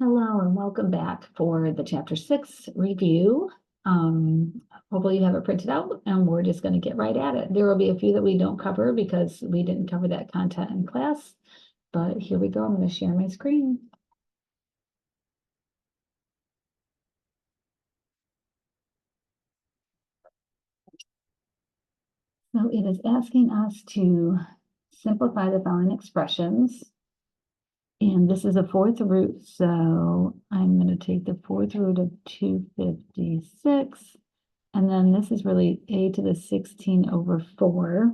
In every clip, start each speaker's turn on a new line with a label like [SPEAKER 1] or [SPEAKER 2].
[SPEAKER 1] Hello and welcome back for the Chapter 6 review. Hopefully you have it printed out and we're just going to get right at it. There will be a few that we don't cover because we didn't cover that content in class, but here we go. I'm going to share my screen. So it is asking us to simplify the following expressions. And this is a fourth root, so I'm going to take the fourth root of 256. And then this is really a to the 16 over 4.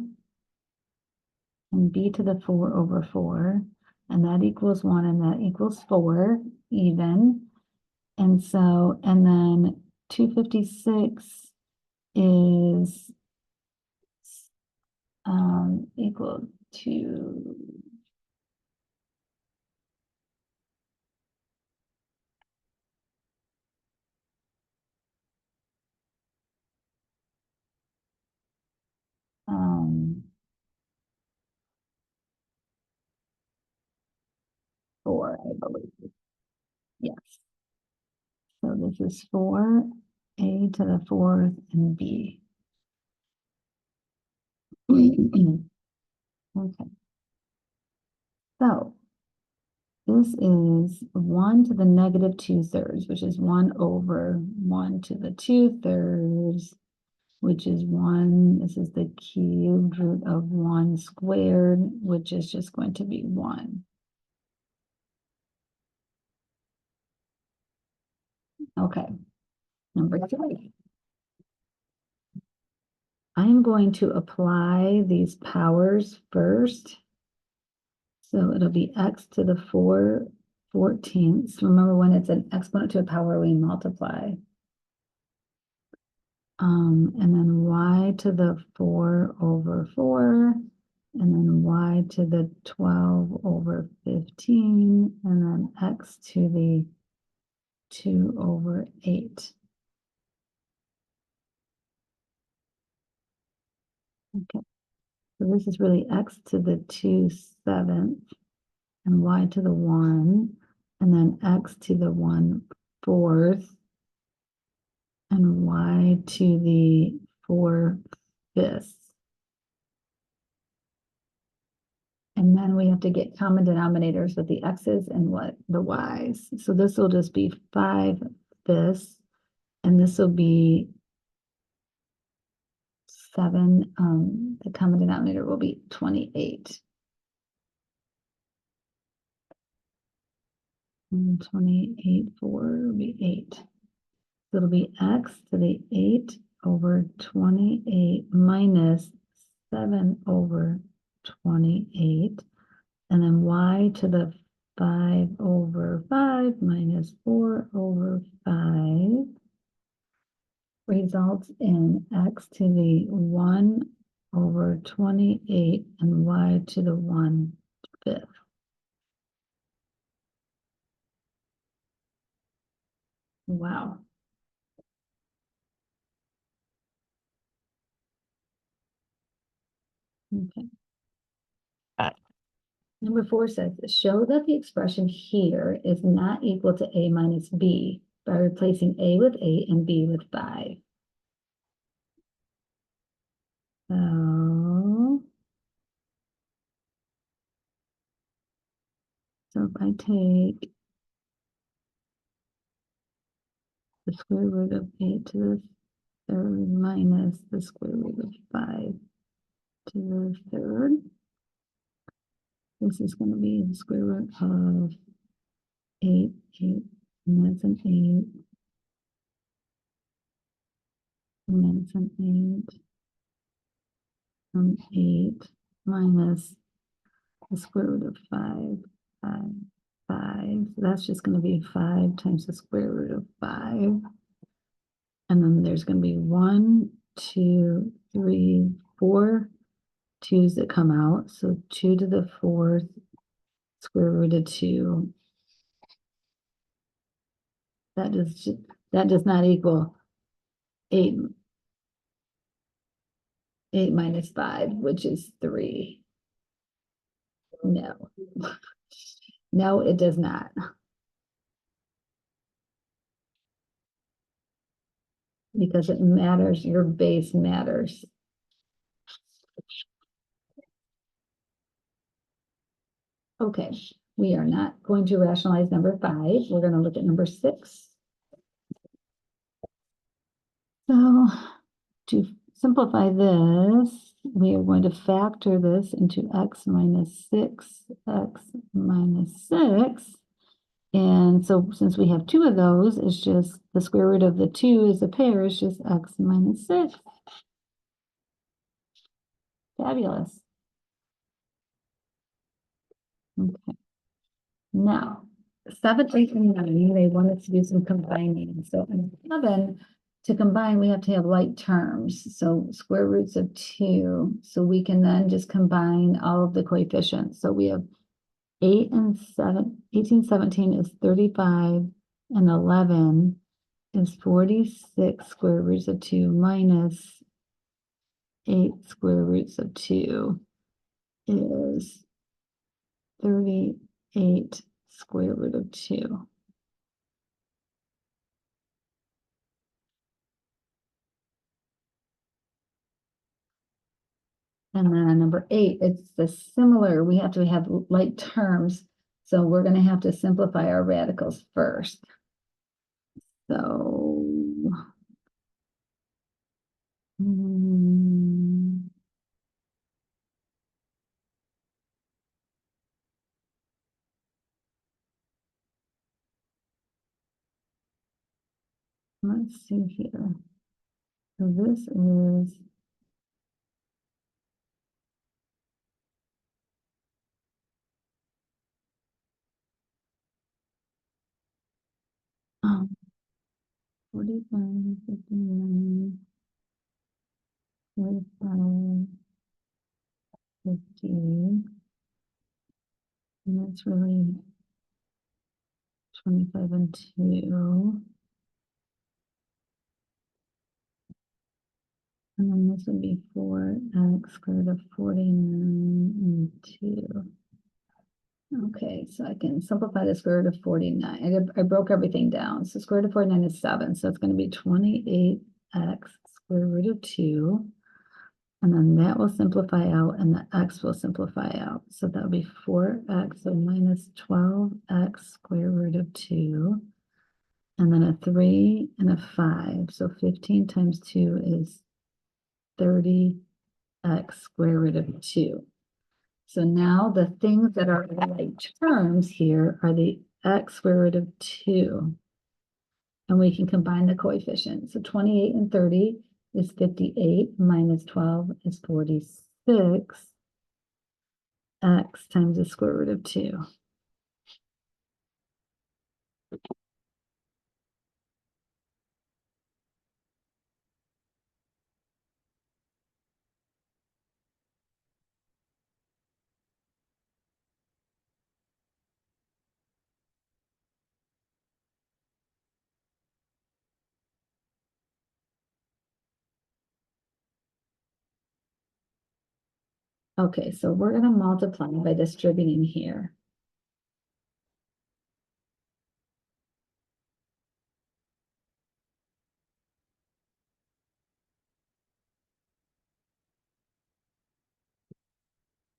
[SPEAKER 1] And b to the 4 over 4. And that equals 1, and that equals 4, even. And so, and then 256 is equal to 4, I believe. Yes. So this is 4, a to the 4th, and b. Okay. So this is 1 to the negative 2/3, which is 1 over 1 to the 2/3, which is 1. This is the cubed root of 1 squared, which is just going to be 1. Okay, number 3. I'm going to apply these powers first. So it'll be x to the 4/14. Remember, when it's an exponent to a power, we multiply. And then y to the 4 over 4, and then y to the 12 over 15, and then x to the 2 over 8. Okay, so this is really x to the 2/7, and y to the 1, and then x to the 1/4, and y to the 4/5. And then we have to get common denominators with the x's and what the y's. So this will just be 5/5, and this will be 7. The common denominator will be 28. And 28, 4 will be 8. So it'll be x to the 8 over 28 minus 7 over 28. And then y to the 5 over 5 minus 4 over 5 results in x to the 1 over 28 and y to the 1/5. Wow. Okay. Number 4 says, show that the expression here is not equal to a minus b by replacing a with 8 and b with 5. So if I take the square root of 8 to the 3rd minus the square root of 5 to the 3rd, this is going to be the square root of 8, and that's an 8, and that's an 8, and 8 minus the square root of 5, 5, 5. So that's just going to be 5 times the square root of 5. And then there's going to be 1, 2, 3, 4 2's that come out. So 2 to the 4th square root of 2. That does not equal 8 minus 5, which is 3. No. No, it does not. because it matters, your base matters. Okay, we are not going to rationalize number 5. We're going to look at number 6. So to simplify this, we are going to factor this into x minus 6, x minus 6. And so since we have 2 of those, it's just the square root of the 2 is a pair, it's just x minus 6. Fabulous. Okay. Now, 7, 8, and 9, they want us to do some combining. So in 7, to combine, we have to have like terms. So square roots of 2. So we can then just combine all of the coefficients. So we have 8 and 7, 18, 17 is 35, and 11 is 46 square roots of 2 minus 8 square roots of 2 is 38 square root of 2. And then on number 8, it's the similar, we have to have like terms. So we're going to have to simplify our radicals first. So, let's see here. So this is um, 45, 59, 45, 50, and that's really 25 and 2. And then this would be 4x squared of 49 and 2. Okay, so I can simplify the square root of 49. I broke everything down. So square root of 49 is 7. So it's going to be 28x square root of 2. And then that will simplify out, and the x will simplify out. So that'll be 4x, so minus 12x square root of 2. And then a 3 and a 5. So 15 times 2 is 30x square root of 2. So now the things that are like terms here are the x square root of 2. And we can combine the coefficients. So 28 and 30 is 58 minus 12 is 46. X times the square root of 2. Okay, so we're going to multiply by distributing here.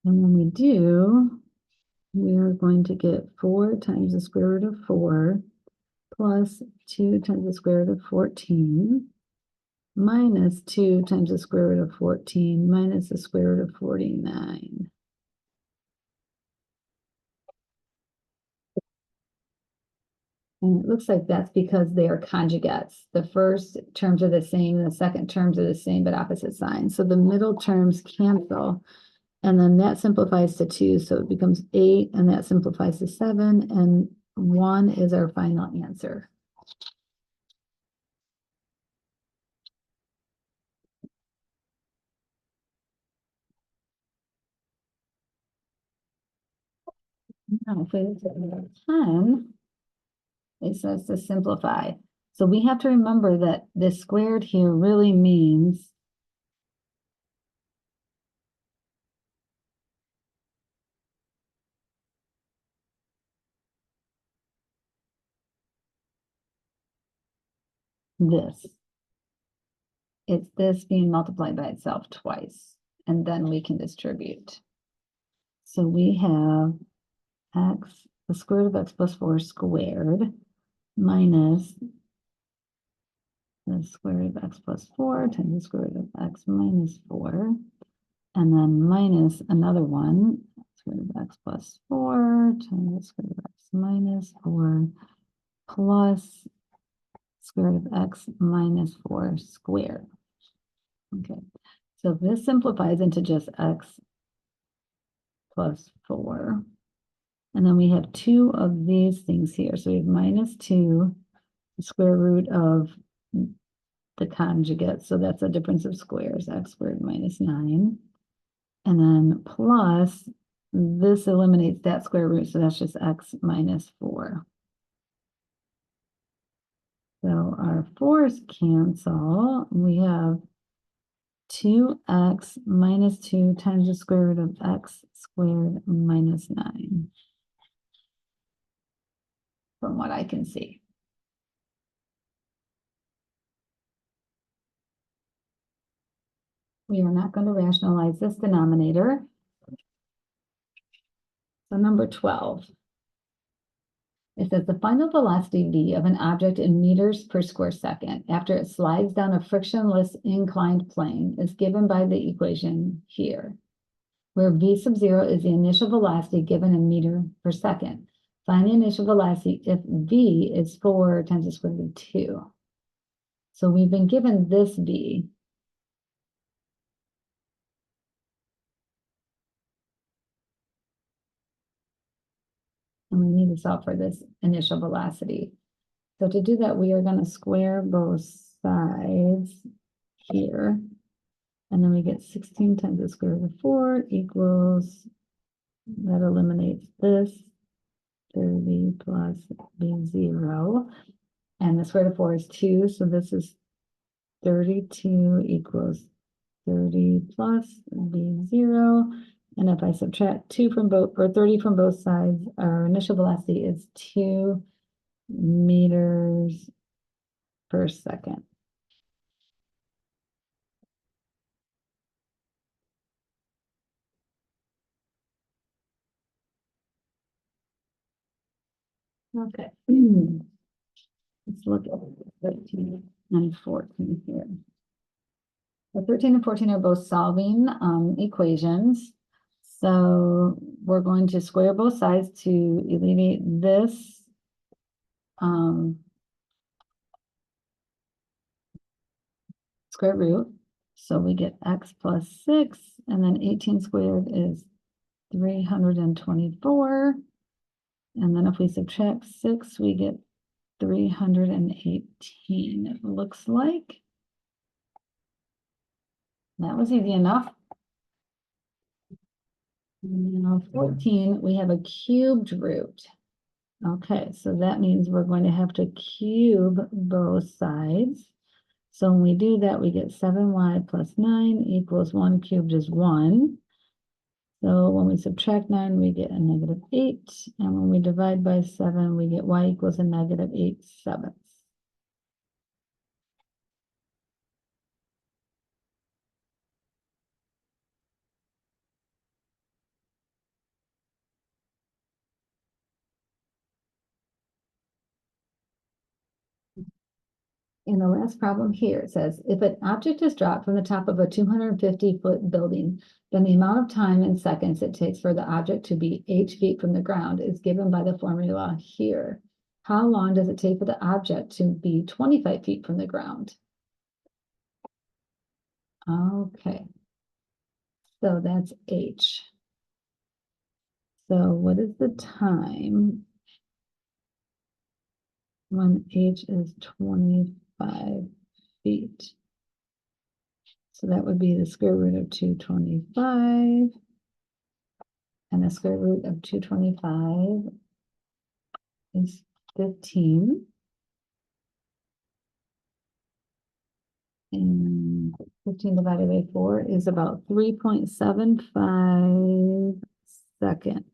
[SPEAKER 1] And when we do, we're going to get 4 times the square root of 4 plus 2 times the square root of 14 minus 2 times the square root of 14 minus the square root of 49. And it looks like that's because they are conjugates. The first terms are the same, and the second terms are the same, but opposite signs. So the middle terms cancel, and then that simplifies to 2, so it becomes 8, and that simplifies to 7, and 1 is our final answer. Now, if we look at number 10, it says to simplify. So we have to remember that this squared here really means this. it's this being multiplied by itself twice, and then we can distribute. So we have x, the square root of x plus 4 squared minus the square root of x plus 4 times the square root of x minus 4, and then minus another one, square root of x plus 4 times the square root of x minus 4 plus square root of x minus 4 squared. Okay, so this simplifies into just x plus 4. And then we have two of these things here. So we have minus 2, the square root of the conjugate. So that's a difference of squares, x squared minus 9. And then plus, this eliminates that square root. So that's just x minus 4. So our 4's cancel. We have 2x minus 2 times the square root of x squared minus 9. From what I can see. We are not going to rationalize this denominator. So number 12. It says the final velocity v of an object in meters per square second after it slides down a frictionless inclined plane is given by the equation here, where v sub 0 is the initial velocity given in meter per second. Find the initial velocity if v is 4 times the square root of 2. So we've been given this v. And we need to solve for this initial velocity. So to do that, we are going to square both sides here. And then we get 16 times the square root of 4 equals, that eliminates this, 30 plus b0. And the square root of 4 is 2, so this is 32 equals 30 plus b0. And if I subtract 2 from both, or 30 from both sides, our initial velocity is 2 meters per second. Okay. Let's look at 13 and 14 here. The 13 and 14 are both solving equations. So we're going to square both sides to alleviate this square root. So we get x plus 6, and then 18 squared is 324. And then if we subtract 6, we get 318, it looks like. That was easy enough. Now 14, we have a cubed root. Okay, so that means we're going to have to cube both sides. So when we do that, we get 7y plus 9 equals 1 cubed is 1. So when we subtract 9, we get a negative 8. And when we divide by 7, we get y equals a negative 8/7. In the last problem here, it says, if an object is dropped from the top of a 250-foot building, then the amount of time in seconds it takes for the object to be h feet from the ground is given by the formula here. How long does it take for the object to be 25 feet from the ground? Okay, so that's h. So what is the time when h is 25 feet? So that would be the square root of 225. And the square root of 225 is 15. And 15 divided by 4 is about 3.75 seconds.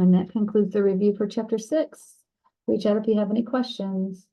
[SPEAKER 1] And that concludes the review for chapter 6. Reach out if you have any questions.